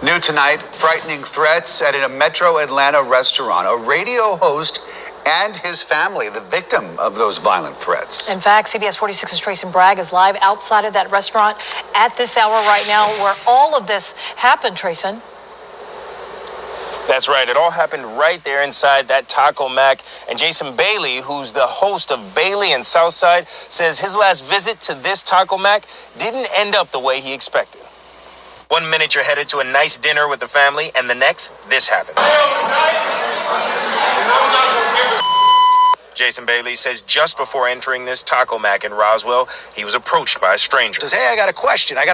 New tonight, frightening threats at a Metro Atlanta restaurant. A radio host and his family, the victim of those violent threats. In fact, CBS 46's Tracy Bragg is live outside of that restaurant at this hour right now where all of this happened, Tracy. That's right. It all happened right there inside that Taco Mac. And Jason Bailey, who's the host of Bailey and Southside, says his last visit to this Taco Mac didn't end up the way he expected. 1 minute you're headed to a nice dinner with the family, and the next, this happens. Jason Bailey says just before entering this Taco Mac in Roswell, he was approached by a stranger. Says, hey, I got a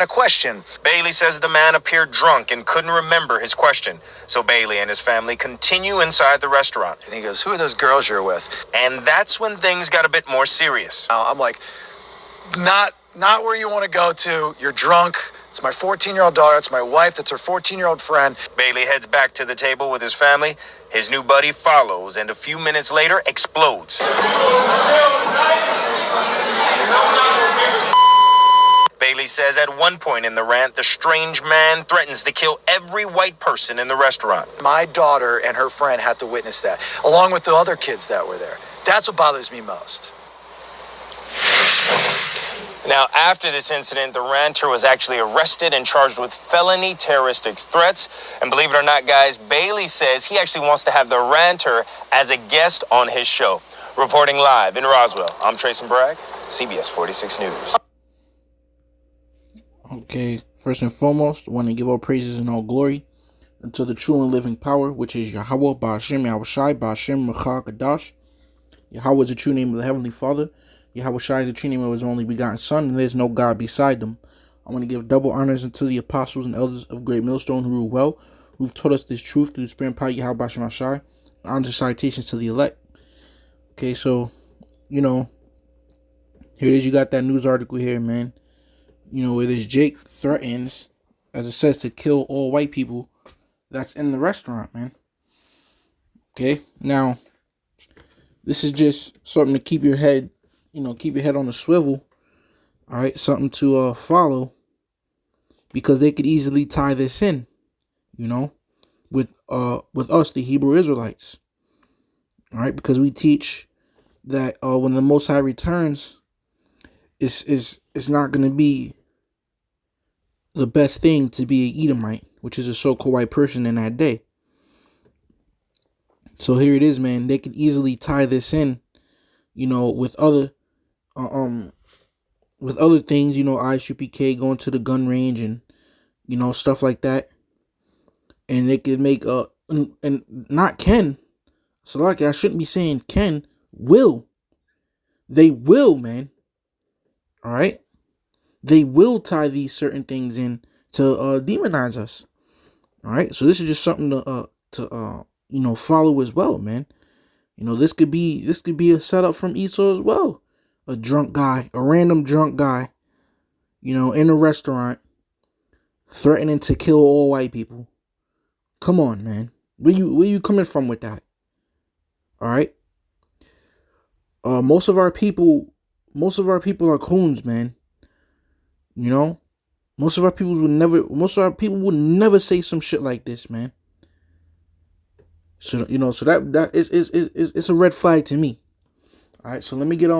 question. Bailey says the man appeared drunk and couldn't remember his question. So Bailey and his family continue inside the restaurant. And he goes, who are those girls you're with? And that's when things got a bit more serious. I'm like, not where you want to go to. You're drunk. It's my 14-year-old daughter. It's my wife. That's her 14-year-old friend. Bailey heads back to the table with his family. His new buddy follows and a few minutes later explodes. Bailey says at one point in the rant, the strange man threatens to kill every white person in the restaurant. My daughter and her friend had to witness that, along with the other kids that were there. That's what bothers me most. Now, after this incident, the ranter was actually arrested and charged with felony terroristic threats. And believe it or not, guys, Bailey says he actually wants to have the ranter as a guest on his show. Reporting live in Roswell, I'm Tracy Bragg, CBS 46 News. Okay, first and foremost, I want to give all praises and all glory unto the true and living power, which is Yahweh, Ba'ashem, Yahushai, Ba'ashem, Mecha, Kadash. Yahweh is the true name of the Heavenly Father. Yahweh Shai is the true name of his only begotten Son, and there is no God beside them. I want to give double honors unto the apostles and elders of Great Millstone who rule well, who've taught us this truth through the Spirit and power of Yahweh Bashem Shai. Honors and salutations to the elect. Okay, so, here it is. You got that news article here, man. Where this Jake threatens, as it says, to kill all white people that's in the restaurant, man. Okay, now, this is just something to keep your head keep your head on a swivel. All right, something to follow, because they could easily tie this in, with us, the Hebrew Israelites. All right, because we teach that when the Most High returns, it's not going to be the best thing to be an Edomite, which is a so-called white person in that day. So here it is, man. They could easily tie this in, with other things, ISUPK going to the gun range and, stuff like that. And they could make, and not can. So like, I shouldn't be saying can, will. They will, man. All right. They will tie these certain things in to demonize us. All right. So this is just something to follow as well, man. This could be a setup from Esau as well. A random drunk guy, in a restaurant, threatening to kill all white people. Come on, man. Where you coming from with that? All right. Most of our people are coons, man. Most of our people would never say some shit like this, man. So so that is it's a red flag to me. All right, so let me get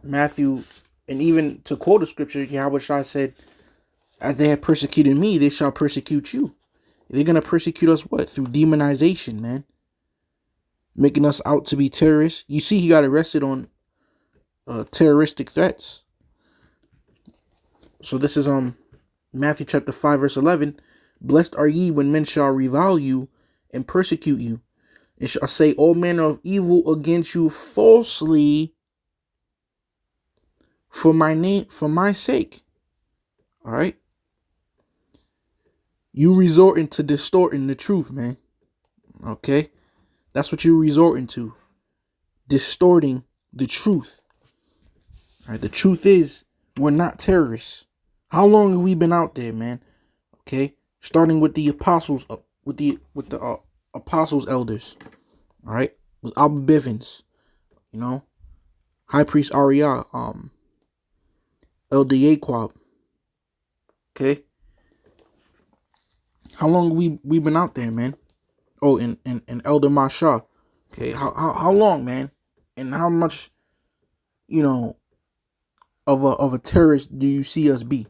Matthew, and even to quote a scripture, Yahweh Shai said, "As they have persecuted me, they shall persecute you." They're gonna persecute us what? Through demonization, man. Making us out to be terrorists. You see, he got arrested on terroristic threats. So this is Matthew chapter 5 verse 11. Blessed are ye when men shall revile you and persecute you, and shall say all manner of evil against you falsely for my sake. All right. You resorting to distorting the truth, man. Okay. That's what you're resorting to. Distorting the truth. All right. The truth is, we're not terrorists. How long have we been out there, man? Okay. Starting with the apostles, with the apostles elders. All right. With Abba Bivens, High Priest Ariah, Elder Yaquab. Okay. How long we been out there, man? Oh, and Elder Masha. Okay. How long, man? And how much, you know, of a terrorist do you see us be?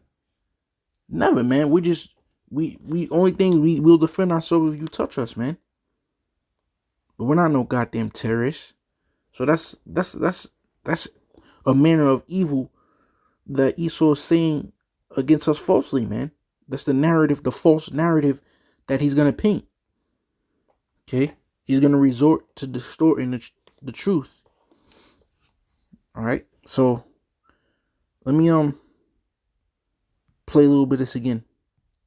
Never, man. We only thing we'll defend ourselves if you touch us, man. But we're not no goddamn terrorists. So that's a manner of evil that Esau is saying against us falsely, man. That's the narrative, the false narrative that he's gonna paint. Okay, he's gonna resort to distorting the truth. All right, so let me play a little bit of this again.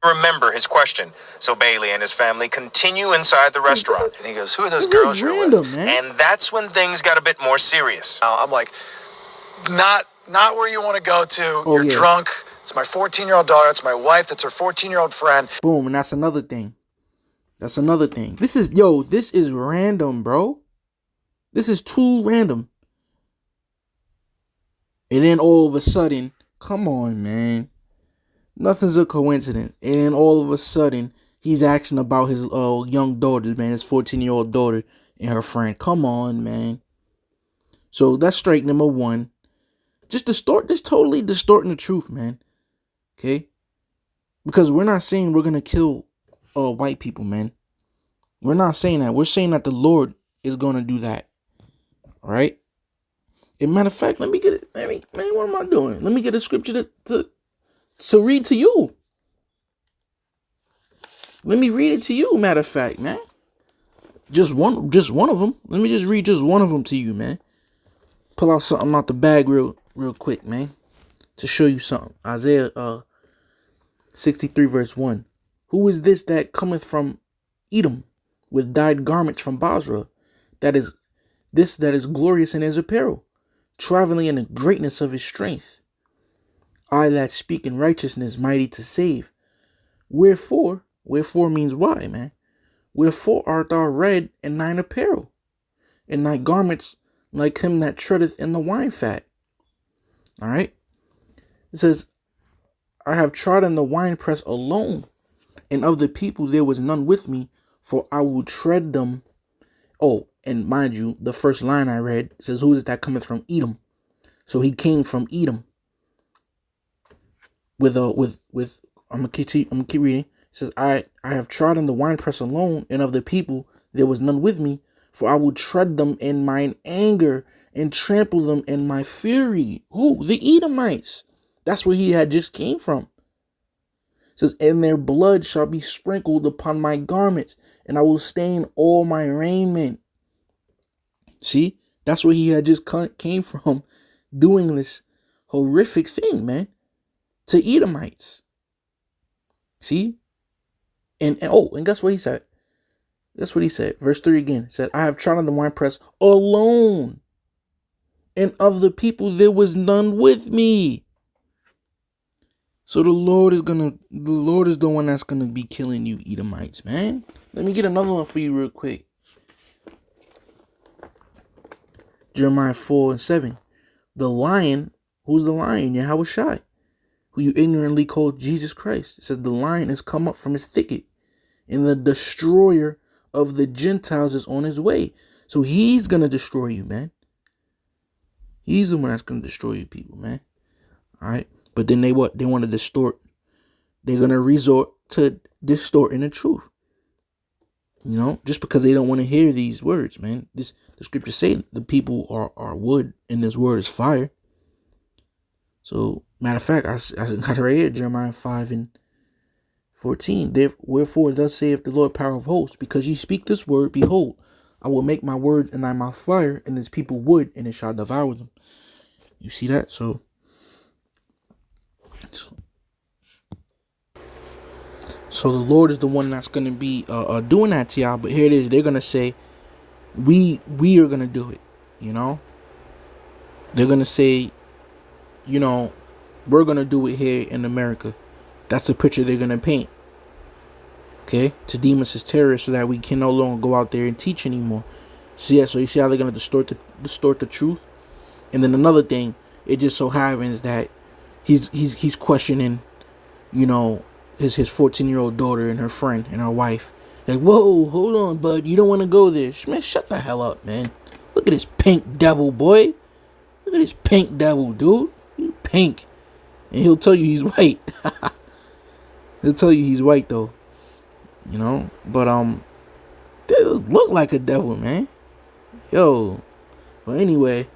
Remember his question. So Bailey and his family continue inside the restaurant. And he goes, who are those This girls is you're random, with? man. And that's when things got a bit more serious. I'm like, not where you want to go to. Oh, You're yeah. drunk. It's my 14-year-old daughter. It's my wife. That's her 14-year-old friend. Boom, and that's another thing. That's another thing. This is random, bro. This is too random. And then all of a sudden, come on, man. Nothing's a coincidence. And then all of a sudden, he's asking about his young daughters, man. His 14-year-old daughter and her friend. Come on, man. So that's strike number one. Just totally distorting the truth, man. Okay? Because we're not saying we're going to kill white people, man. We're not saying that. We're saying that the Lord is going to do that. All right? As a matter of fact, let me get it. Man, what am I doing? Let me get a scripture to read to you. Let me read it to you, matter of fact, man. Just one of them. Let me just read just one of them to you, man. Pull out something out the bag real quick, man. To show you something. Isaiah 63 verse 1. Who is this that cometh from Edom with dyed garments from Basra? That is glorious in his apparel, traveling in the greatness of his strength. I that speak in righteousness, mighty to save. Wherefore means why, man. Wherefore art thou red in thine apparel, and thy garments like him that treadeth in the wine fat. All right. It says, I have trodden the winepress alone, and of the people there was none with me, for I will tread them. Oh, and mind you, the first line I read says, who is it that cometh from Edom? So he came from Edom. With I'm gonna keep reading. It says, I have trodden the winepress alone, and of the people there was none with me, for I will tread them in mine anger and trample them in my fury. Who? The Edomites. That's where he had just came from. It says, and their blood shall be sprinkled upon my garments, and I will stain all my raiment. See, that's where he had just came from, doing this horrific thing, man, to Edomites. See? And guess what he said? That's what he said. Verse 3 again. It said, I have trodden the winepress alone, and of the people there was none with me. So the Lord is the one that's gonna be killing you, Edomites, man. Let me get another one for you real quick. Jeremiah 4:7. The lion, who's the lion? Yahushai, who you ignorantly called Jesus Christ. It says the lion has come up from his thicket, and the destroyer of the Gentiles is on his way. So he's gonna destroy you, man. He's the one that's gonna destroy you, people, man. All right. But then they want to distort. They're gonna resort to distorting the truth. You know, just because they don't want to hear these words, man. The scriptures say the people are wood, and this word is fire. So, matter of fact, I got it right here, Jeremiah 5:14. Wherefore thus saith the Lord, power of hosts, because ye speak this word, behold, I will make my words in thy mouth fire, and this people wood, and it shall devour them. You see that? So the Lord is the one that's going to be doing that to y'all. But here it is. They're going to say, we are going to do it. You know? They're going to say, you know, we're going to do it here in America. That's the picture they're going to paint. Okay? To deem us as terrorists so that we can no longer go out there and teach anymore. So yeah, so you see how they're going to distort the truth? And then another thing, it just so happens that he's questioning, you know, his 14-year-old daughter and her friend and her wife. Like, whoa, hold on, bud, you don't want to go there. Man, shut the hell up, man. Look at this pink devil, boy. Look at this pink devil, dude. He's pink. And he'll tell you he's white. He'll tell you he's white, though. You know? But, dude, look like a devil, man. Yo. Well, anyway.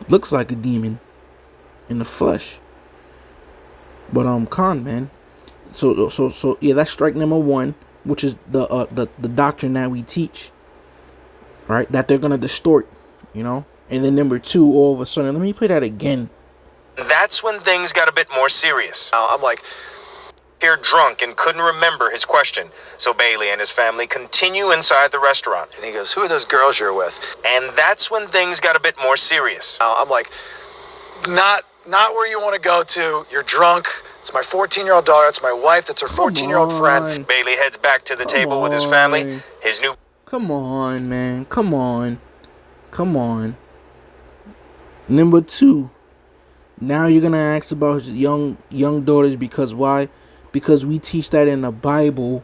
Looks like a demon. In the flesh. But, con, man. So, yeah, that's strike number one. Which is the doctrine that we teach. Right? That they're going to distort. You know? And then number two, all of a sudden, let me play that again. That's when things got a bit more serious. I'm like, Here drunk and couldn't remember his question. So Bailey and his family continue inside the restaurant. and he goes, who are those girls you're with? And that's when things got a bit more serious. I'm like, not where you want to go to. You're drunk. It's my 14-year-old daughter. It's my wife. That's her 14-year-old friend. Bailey heads back to the table with his family. His new... Come on, man. Come on. Number two. Now you're gonna ask about his young daughters, because why? Because we teach that in the Bible.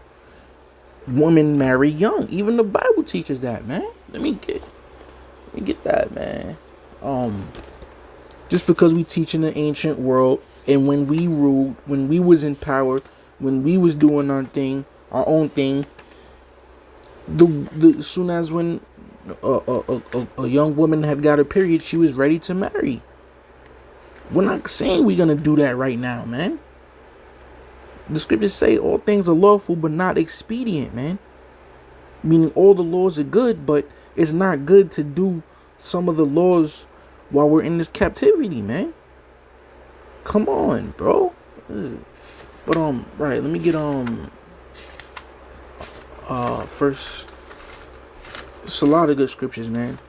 Women marry young. Even the Bible teaches that, man. Let me get that, man. Just because we teach in the ancient world, and when we ruled, when we was in power, when we was doing our own thing, as soon as when a young woman had got her period, she was ready to marry. We're not saying we're gonna do that right now, man. The scriptures say all things are lawful but not expedient, man. Meaning all the laws are good, but it's not good to do some of the laws while we're in this captivity, man. Come on, bro. But right, let me get first. It's a lot of good scriptures, man.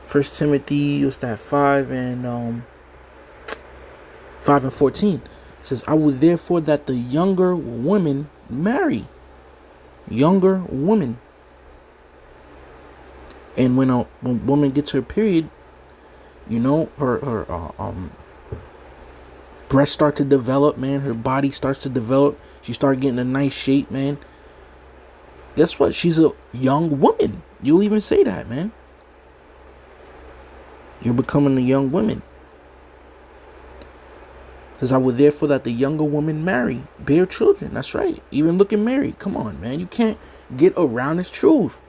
First Timothy, what's that? 5 and 14. It says, I would therefore that the younger women marry. Younger women. And when a woman gets her period, you know, her breasts start to develop, man. Her body starts to develop. She starts getting a nice shape, man. Guess what? She's a young woman. You'll even say that, man. You're becoming a young woman. Says, I would therefore that the younger woman marry, bear children. That's right. Even looking married. Come on, man. You can't get around this truth.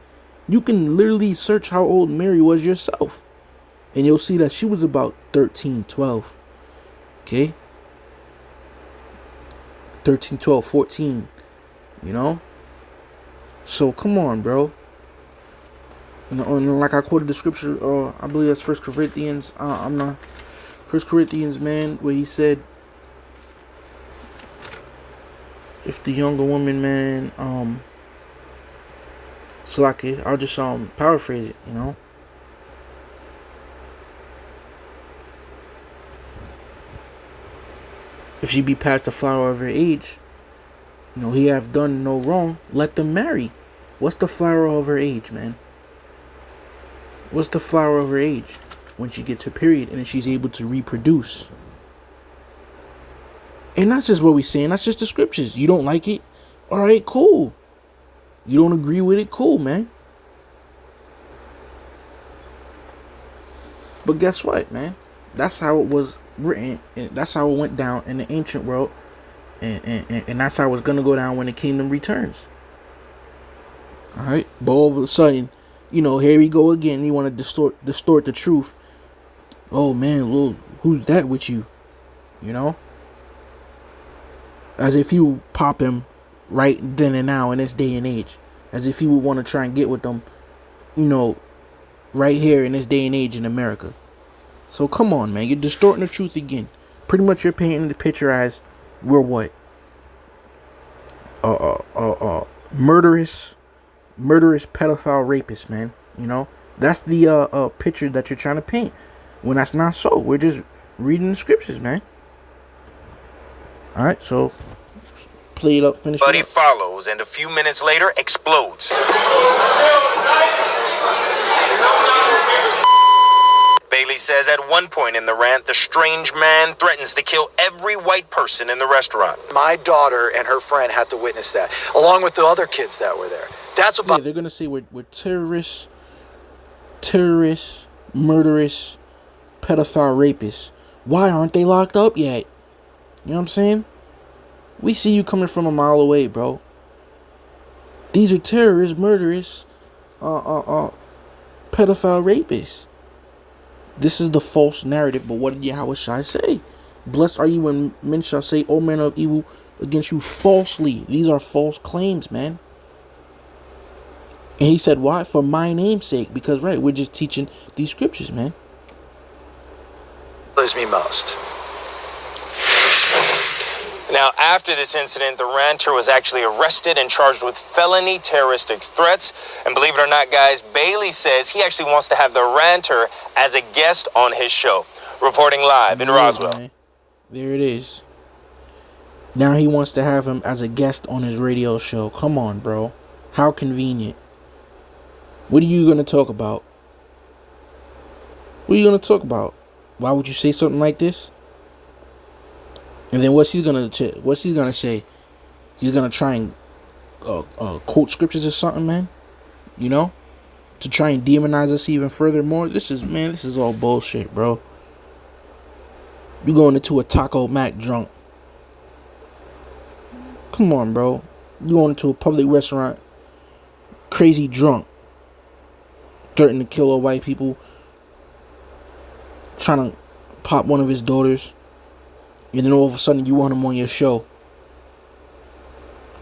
You can literally search how old Mary was yourself, and you'll see that she was about 13, 12. Okay? 13, 12, 14. You know? So, come on, bro. And like I quoted the scripture, I believe that's 1 Corinthians. 1 Corinthians, man, where he said, if the younger woman, man, so I'll just paraphrase it, you know. If she be past the flower of her age, you know, he have done no wrong, let them marry. What's the flower of her age, man? What's the flower of her age? When she gets her period and then she's able to reproduce. And that's just what we're saying. That's just the scriptures. You don't like it? Alright, cool. You don't agree with it? Cool, man. But guess what, man? That's how it was written. And that's how it went down in the ancient world. And that's how it's going to go down when the kingdom returns. Alright? But all of a sudden, you know, here we go again. You want to distort the truth. Oh, man, well, who's that with you? You know? As if you pop him right then and now in this day and age. As if you would want to try and get with them, you know, right here in this day and age in America. So come on, man. You're distorting the truth again. Pretty much you're painting the picture as we're what? Murderous pedophile rapist, man. You know? That's the picture that you're trying to paint. When that's not so. We're just reading the scriptures, man. Alright, so play it up, finish Buddy it up. follows and a few minutes later explodes. Bailey Bailey says at one point in the rant, the strange man threatens to kill every white person in the restaurant. My daughter and her friend had to witness that, along with the other kids that were there. That's what. Yeah, they're gonna say we're terrorists, murderous, pedophile, rapists. Why aren't they locked up yet? You know what I'm saying? We see you coming from a mile away, bro. These are terrorists, murderous, pedophile, rapists. This is the false narrative. But what did Yahweh Shai say? Blessed are you when men shall say all manner of evil against you falsely. These are false claims, man. And he said, why? For my name's sake. Because, right, we're just teaching these scriptures, man. Bothers me most. Now, after this incident, the ranter was actually arrested and charged with felony terroristic threats. And believe it or not, guys, Bailey says he actually wants to have the ranter as a guest on his show. Reporting live in Roswell. Man. There it is. Now he wants to have him as a guest on his radio show. Come on, bro. How convenient. What are you going to talk about? What are you going to talk about? Why would you say something like this? And then what's he gonna say? He's gonna try and quote scriptures or something, man. You know, to try and demonize us even furthermore. This is all bullshit, bro. You going into a Taco Mac drunk? Come on, bro. You going into a public restaurant, crazy drunk, threatening to kill all white people, trying to pop one of his daughters. And then all of a sudden you want him on your show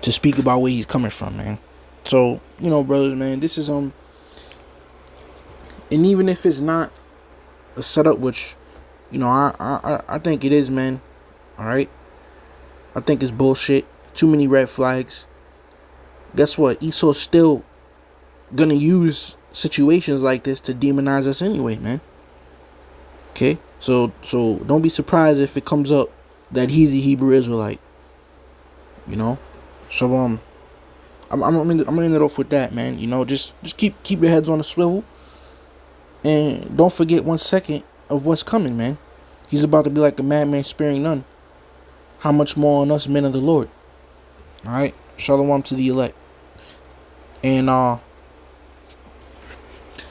to speak about where he's coming from, man. So, you know, brothers, man, this is and even if it's not a setup, which, you know, I think it is, man. Alright? I think it's bullshit. Too many red flags. Guess what? Esau's still gonna use situations like this to demonize us anyway, man. Okay? So don't be surprised if it comes up that he's a Hebrew Israelite. You know? So I'm gonna end it off with that, man. You know, just keep your heads on a swivel. And don't forget 1 second of what's coming, man. He's about to be like a madman sparing none. How much more on us men of the Lord? Alright? Shalom to the elect. And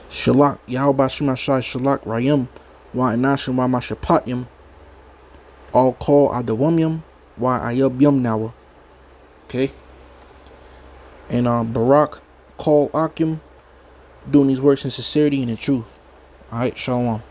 Shalak, Yahweh Bashim Ashai Shalak Rayim Wa Inashim Wa Mashapatyam all call Adawamyam Wa Ayub Yum Nawa. Okay? And Barak call Akim, doing these works in sincerity and in truth. Alright, Shalom.